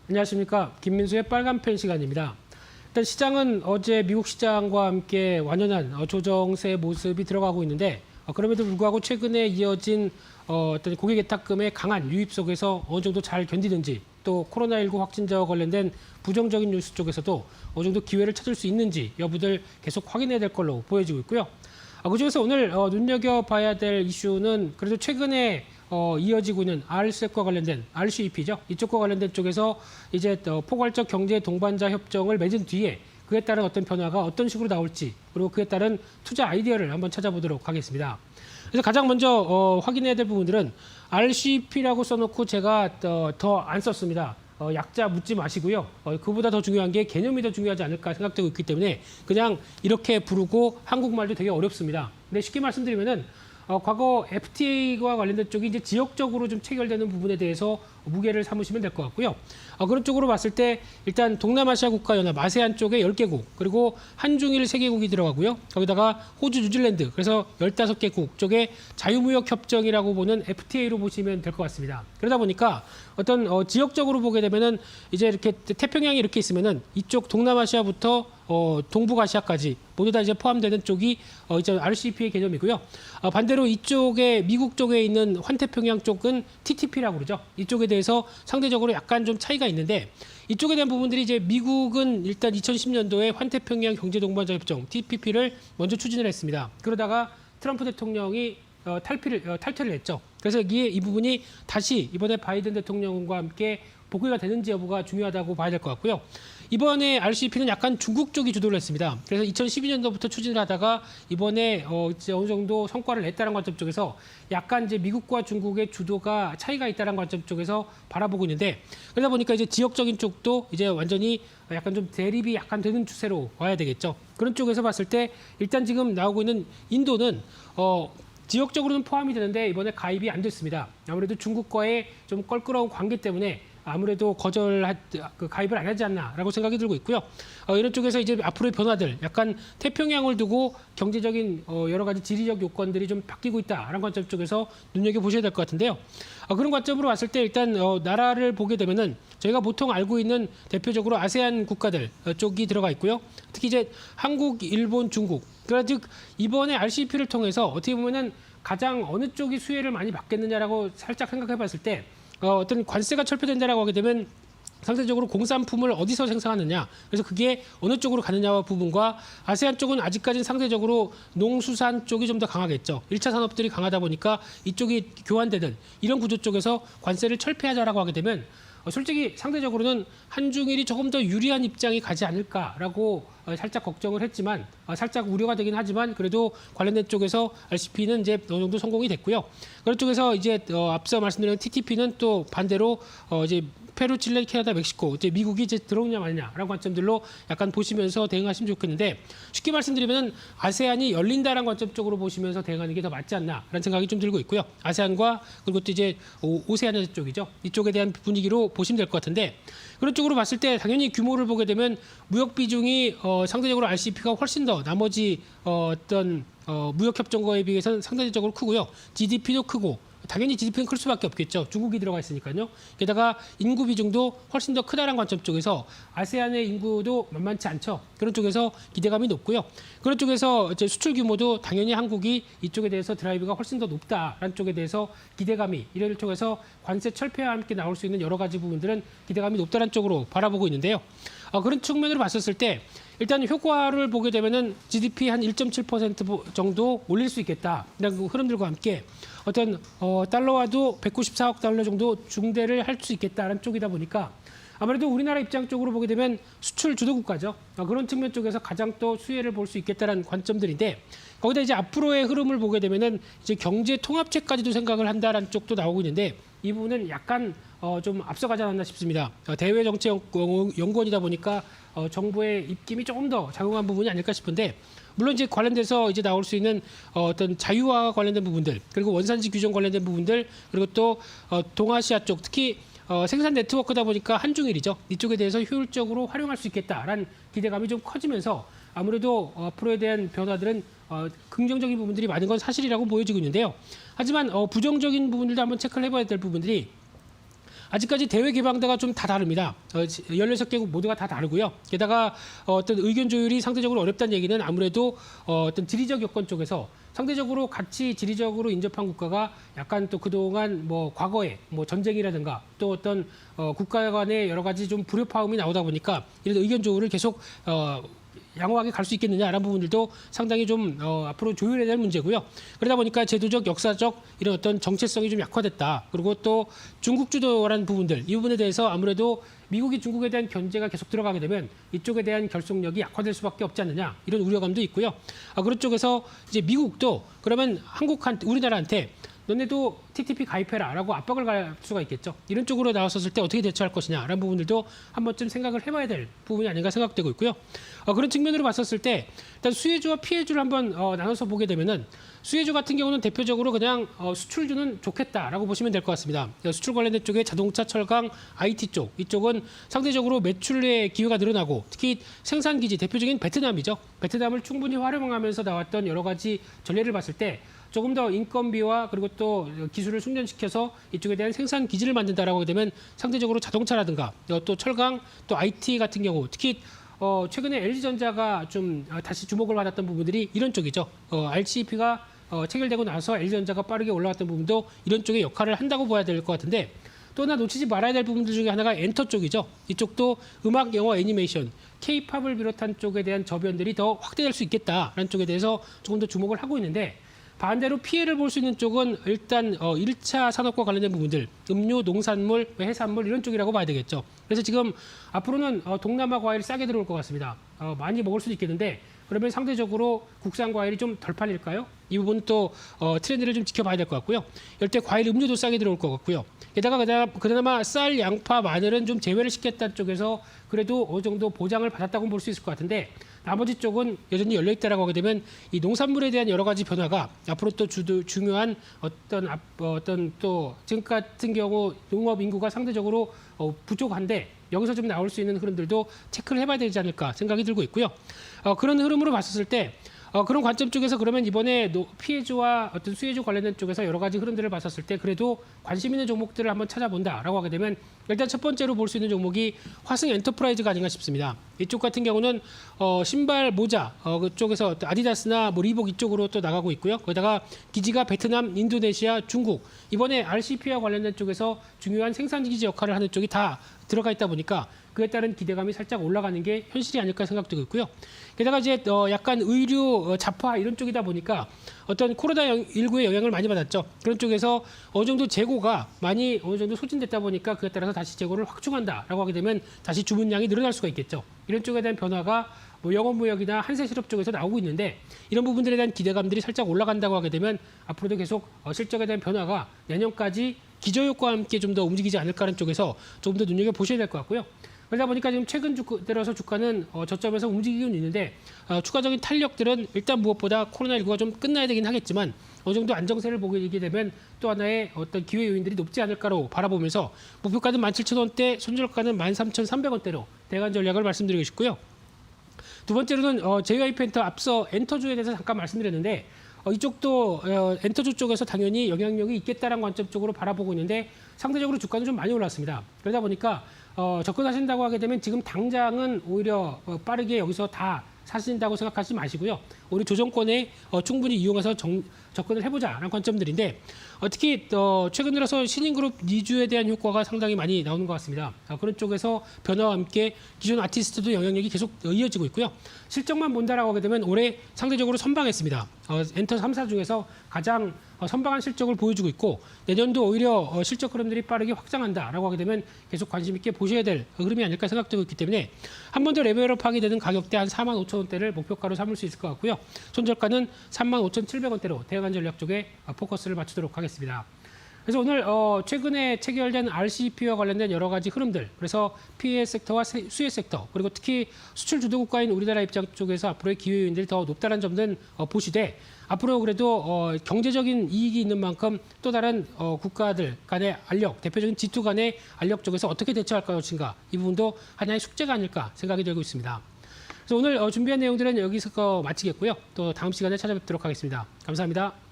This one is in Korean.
안녕하십니까. 김민수의 빨간펜 시간입니다. 일단 시장은 어제 미국 시장과 함께 완연한 조정세 모습이 들어가고 있는데 그럼에도 불구하고 최근에 이어진 어떤 고객 예탁금의 강한 유입 속에서 어느 정도 잘 견디는지 또 코로나19 확진자와 관련된 부정적인 뉴스 쪽에서도 어느 정도 기회를 찾을 수 있는지 여부들 계속 확인해야 될 걸로 보여지고 있고요. 그중에서 오늘 눈여겨봐야 될 이슈는 그래도 최근에 이어지고 있는 RCEP과 관련된 RCEP죠. 이쪽과 관련된 쪽에서 이제 포괄적 경제 동반자 협정을 맺은 뒤에 그에 따른 어떤 변화가 어떤 식으로 나올지 그리고 그에 따른 투자 아이디어를 한번 찾아보도록 하겠습니다. 그래서 가장 먼저 확인해야 될 부분들은 RCEP라고 써놓고 제가 더 안 썼습니다. 약자 묻지 마시고요. 그보다 더 중요한 게 개념이 더 중요하지 않을까 생각되고 있기 때문에 그냥 이렇게 부르고 한국말도 되게 어렵습니다. 근데 쉽게 말씀드리면은 과거 FTA와 관련된 쪽이 이제 지역적으로 좀 체결되는 부분에 대해서 무게를 삼으시면 될 것 같고요. 그런 쪽으로 봤을 때 일단 동남아시아 국가연합 아세안 쪽에 10개국 그리고 한중일 3개국이 들어가고요. 거기다가 호주, 뉴질랜드 그래서 15개국 쪽에 자유무역 협정이라고 보는 FTA로 보시면 될 것 같습니다. 그러다 보니까 어떤 지역적으로 보게 되면은 이제 이렇게 태평양이 이렇게 있으면은 이쪽 동남아시아부터 동북아시아까지 모두 다 이제 포함되는 쪽이 이제 RCEP의 개념이고요. 반대로 이쪽에 미국 쪽에 있는 환태평양 쪽은 TTP라고 그러죠. 이쪽에 대해서 상대적으로 약간 좀 차이가 있는데 이쪽에 대한 부분들이 이제 미국은 일단 2010년도에 환태평양 경제동반자 협정 TPP를 먼저 추진을 했습니다. 그러다가 트럼프 대통령이 탈퇴를 했죠. 그래서 이 부분이 다시 이번에 바이든 대통령과 함께 복귀가 되는지 여부가 중요하다고 봐야 될 것 같고요. 이번에 RCEP는 약간 중국 쪽이 주도를 했습니다. 그래서 2012년도부터 추진을 하다가 이번에 이제 어느 정도 성과를 냈다는 관점 쪽에서 약간 이제 미국과 중국의 주도가 차이가 있다는 관점 쪽에서 바라보고 있는데 그러다 보니까 이제 지역적인 쪽도 이제 완전히 약간 좀 대립이 약간 되는 추세로 와야 되겠죠. 그런 쪽에서 봤을 때 일단 지금 나오고 있는 인도는 지역적으로는 포함이 되는데 이번에 가입이 안 됐습니다. 아무래도 중국과의 좀 껄끄러운 관계 때문에 아무래도 가입을 안 하지 않나라고 생각이 들고 있고요. 이런 쪽에서 이제 앞으로의 변화들, 약간 태평양을 두고 경제적인 여러 가지 지리적 요건들이 좀 바뀌고 있다라는 관점 쪽에서 눈여겨 보셔야 될 것 같은데요. 그런 관점으로 봤을 때 일단 나라를 보게 되면은 저희가 보통 알고 있는 대표적으로 아세안 국가들 쪽이 들어가 있고요. 특히 이제 한국, 일본, 중국. 그러니까 즉 이번에 RCEP를 통해서 어떻게 보면은 가장 어느 쪽이 수혜를 많이 받겠느냐라고 살짝 생각해봤을 때. 어떤 관세가 철폐된다라고 하게 되면 상대적으로 공산품을 어디서 생산하느냐 그래서 그게 어느 쪽으로 가느냐와 부분과 아세안 쪽은 아직까지는 상대적으로 농수산 쪽이 좀 더 강하겠죠. 1차 산업들이 강하다 보니까 이쪽이 교환되는 이런 구조 쪽에서 관세를 철폐하자라고 하게 되면 솔직히 상대적으로는 한중일이 조금 더 유리한 입장이 가지 않을까라고 살짝 걱정을 했지만 살짝 우려가 되긴 하지만 그래도 관련된 쪽에서 RCEP는 이제 어느 정도 성공이 됐고요. 그런 쪽에서 이제 앞서 말씀드린 TTP는 또 반대로 이제 페루, 칠레, 캐나다, 멕시코, 이제 미국이 이제 들어오냐 마냐라는 관점들로 약간 보시면서 대응하시면 좋겠는데 쉽게 말씀드리면 아세안이 열린다라는 관점 쪽으로 보시면서 대응하는 게 더 맞지 않나라는 생각이 좀 들고 있고요. 아세안과 그리고 또 이제 오세아니아 쪽이죠. 이쪽에 대한 분위기로 보시면 될 것 같은데 그런 쪽으로 봤을 때 당연히 규모를 보게 되면 무역 비중이 상대적으로 RCEP가 훨씬 더 나머지 어떤 무역 협정과에 비해서는 상대적으로 크고요. GDP도 크고 당연히 GDP는 클 수밖에 없겠죠. 중국이 들어가 있으니까요. 게다가 인구 비중도 훨씬 더 크다는 관점 쪽에서 아세안의 인구도 만만치 않죠. 그런 쪽에서 기대감이 높고요. 그런 쪽에서 이제 수출 규모도 당연히 한국이 이쪽에 대해서 드라이브가 훨씬 더 높다라는 쪽에 대해서 기대감이 이를 통해서 관세 철폐와 함께 나올 수 있는 여러 가지 부분들은 기대감이 높다는 쪽으로 바라보고 있는데요. 그런 측면으로 봤었을 때 일단 효과를 보게 되면은 GDP 한 1.7% 정도 올릴 수 있겠다. 이런 흐름들과 함께 어떤 달러와도 194억 달러 정도 중대를 할 수 있겠다는 쪽이다 보니까 아무래도 우리나라 입장 쪽으로 보게 되면 수출 주도 국가죠. 그런 측면 쪽에서 가장 또 수혜를 볼 수 있겠다는 관점들인데 거기다 이제 앞으로의 흐름을 보게 되면은 이제 경제 통합체까지도 생각을 한다라는 쪽도 나오고 있는데 이 부분은 약간 좀 앞서가지 않았나 싶습니다. 대외정책연구원이다 보니까 정부의 입김이 조금 더 작용한 부분이 아닐까 싶은데 물론 이제 관련돼서 이제 나올 수 있는 어떤 자유화와 관련된 부분들 그리고 원산지 규정 관련된 부분들 그리고 또 동아시아 쪽 특히 생산 네트워크다 보니까 한중일이죠. 이쪽에 대해서 효율적으로 활용할 수 있겠다라는 기대감이 좀 커지면서 아무래도 앞으로에 대한 변화들은 긍정적인 부분들이 많은 건 사실이라고 보여지고 있는데요. 하지만 부정적인 부분들도 한번 체크를 해봐야 될 부분들이 아직까지 대외 개방도가 좀 다 다릅니다. 16개국 모두가 다 다르고요. 게다가 어떤 의견 조율이 상대적으로 어렵다는 얘기는 아무래도 어떤 지리적 여건 쪽에서 상대적으로 같이 지리적으로 인접한 국가가 약간 또 그동안 뭐 과거에 뭐 전쟁이라든가 또 어떤 국가 간의 여러 가지 좀 불협화음이 나오다 보니까 이런 의견 조율을 계속 양호하게 갈 수 있겠느냐라는 부분들도 상당히 좀 앞으로 조율해야 될 문제고요. 그러다 보니까 제도적, 역사적 이런 어떤 정체성이 좀 약화됐다. 그리고 또 중국 주도라는 부분들, 이 부분에 대해서 아무래도 미국이 중국에 대한 견제가 계속 들어가게 되면 이쪽에 대한 결속력이 약화될 수밖에 없지 않느냐 이런 우려감도 있고요. 그런 쪽에서 이제 미국도 그러면 우리나라한테 너네도 TTP 가입해라라고 압박을 갈 수가 있겠죠. 이런 쪽으로 나왔었을 때 어떻게 대처할 것이냐라는 부분들도 한 번쯤 생각을 해봐야 될 부분이 아닌가 생각되고 있고요. 그런 측면으로 봤었을 때 일단 수혜주와 피해주를 한번 나눠서 보게 되면은 수혜주 같은 경우는 대표적으로 그냥 수출주는 좋겠다라고 보시면 될 것 같습니다. 수출 관련된 쪽에 자동차, 철강, IT 쪽 이쪽은 상대적으로 매출의 기회가 늘어나고 특히 생산기지 대표적인 베트남이죠. 베트남을 충분히 활용하면서 나왔던 여러 가지 전례를 봤을 때 조금 더 인건비와 그리고 또 기술을 숙련시켜서 이쪽에 대한 생산 기지를 만든다라고 하게 되면 상대적으로 자동차라든가 또 철강, 또 IT 같은 경우 특히 최근에 LG전자가 좀 다시 주목을 받았던 부분들이 이런 쪽이죠. RCEP가 체결되고 나서 LG전자가 빠르게 올라갔던 부분도 이런 쪽의 역할을 한다고 봐야 될 것 같은데 또 하나 놓치지 말아야 될 부분들 중에 하나가 엔터 쪽이죠. 이쪽도 음악, 영화, 애니메이션, K-팝을 비롯한 쪽에 대한 저변들이 더 확대될 수 있겠다라는 쪽에 대해서 조금 더 주목을 하고 있는데 반대로 피해를 볼 수 있는 쪽은 일단 1차 산업과 관련된 부분들, 음료, 농산물, 해산물 이런 쪽이라고 봐야 되겠죠. 그래서 지금 앞으로는 동남아 과일이 싸게 들어올 것 같습니다. 많이 먹을 수도 있겠는데 그러면 상대적으로 국산 과일이 좀 덜 팔릴까요? 이 부분 또 트렌드를 좀 지켜봐야 될 것 같고요. 이럴 때 과일 음료도 싸게 들어올 것 같고요. 게다가 그나마 쌀, 양파, 마늘은 좀 제외를 시켰다는 쪽에서 그래도 어느 정도 보장을 받았다고 볼 수 있을 것 같은데 나머지 쪽은 여전히 열려있다라고 하게 되면 이 농산물에 대한 여러 가지 변화가 앞으로 또 중요한 어떤 또 지금 같은 경우 농업 인구가 상대적으로 부족한데 여기서 좀 나올 수 있는 흐름들도 체크를 해봐야 되지 않을까 생각이 들고 있고요. 그런 흐름으로 봤었을 때 그런 관점 쪽에서 그러면 이번에 피해주와 어떤 수혜주 관련된 쪽에서 여러 가지 흐름들을 봤었을 때 그래도 관심 있는 종목들을 한번 찾아본다라고 하게 되면 일단 첫 번째로 볼 수 있는 종목이 화승 엔터프라이즈가 아닌가 싶습니다. 이쪽 같은 경우는 신발, 모자 그쪽에서 아디다스나 뭐 리복 이쪽으로 또 나가고 있고요. 거기다가 기지가 베트남, 인도네시아, 중국 이번에 RCP와 관련된 쪽에서 중요한 생산기지 역할을 하는 쪽이 다 들어가 있다 보니까 그에 따른 기대감이 살짝 올라가는 게 현실이 아닐까 생각되고 있고요. 게다가 이제 약간 의류, 자파 이런 쪽이다 보니까 어떤 코로나19의 영향을 많이 받았죠. 그런 쪽에서 어느 정도 재고가 많이 어느 정도 소진됐다 보니까 그에 따라서 다시 재고를 확충한다라고 하게 되면 다시 주문량이 늘어날 수가 있겠죠. 이런 쪽에 대한 변화가 뭐 영업무역이나 한세실업 쪽에서 나오고 있는데 이런 부분들에 대한 기대감들이 살짝 올라간다고 하게 되면 앞으로도 계속 실적에 대한 변화가 내년까지 기저효과와 함께 좀 더 움직이지 않을까라는 쪽에서 조금 더 눈여겨보셔야 될 것 같고요. 그러다 보니까 지금 최근 들어서 주가는 저점에서 움직이고는 있는데 추가적인 탄력들은 일단 무엇보다 코로나19가 좀 끝나야 되긴 하겠지만 어느 정도 안정세를 보게 되면 또 하나의 어떤 기회 요인들이 높지 않을까로 바라보면서 목표가는 17,000원대, 손절가는 13,300원대로 대관 전략을 말씀드리고 싶고요. 두 번째로는 제이와이프 엔터 앞서 엔터주에 대해서 잠깐 말씀드렸는데 이쪽도 엔터주 쪽에서 당연히 영향력이 있겠다라는 관점 쪽으로 바라보고 있는데 상대적으로 주가는 좀 많이 올랐습니다. 그러다 보니까 접근하신다고 하게 되면 지금 당장은 오히려 빠르게 여기서 다 사신다고 생각하지 마시고요. 우리 조정권에 충분히 이용해서 접근을 해보자라는 관점들인데 특히 최근 들어서 신인그룹 니주에 대한 효과가 상당히 많이 나오는 것 같습니다. 그런 쪽에서 변화와 함께 기존 아티스트도 영향력이 계속 이어지고 있고요. 실적만 본다라고 하게 되면 올해 상대적으로 선방했습니다. 엔터 3사 중에서 가장 선방한 실적을 보여주고 있고 내년도 오히려 실적 흐름들이 빠르게 확장한다라고 하게 되면 계속 관심 있게 보셔야 될 흐름이 아닐까 생각되고 있기 때문에 한 번 더 레벨업하게 되는 가격대 한 45,000원대를 목표가로 삼을 수 있을 것 같고요. 손절가는 35,700원대로 대응한 전략 쪽에 포커스를 맞추도록 하겠습니다. 그래서 오늘 최근에 체결된 RCEP와 관련된 여러 가지 흐름들, 그래서 피해 섹터와 수혜 섹터, 그리고 특히 수출 주도 국가인 우리나라 입장 쪽에서 앞으로의 기회 요인들이 더 높다는 점은 보시되 앞으로 그래도 경제적인 이익이 있는 만큼 또 다른 국가들 간의 알력, 대표적인 G2 간의 알력 쪽에서 어떻게 대처할 것인가 이 부분도 하나의 숙제가 아닐까 생각이 들고 있습니다. 그래서 오늘 준비한 내용들은 여기서 마치겠고요. 또 다음 시간에 찾아뵙도록 하겠습니다. 감사합니다.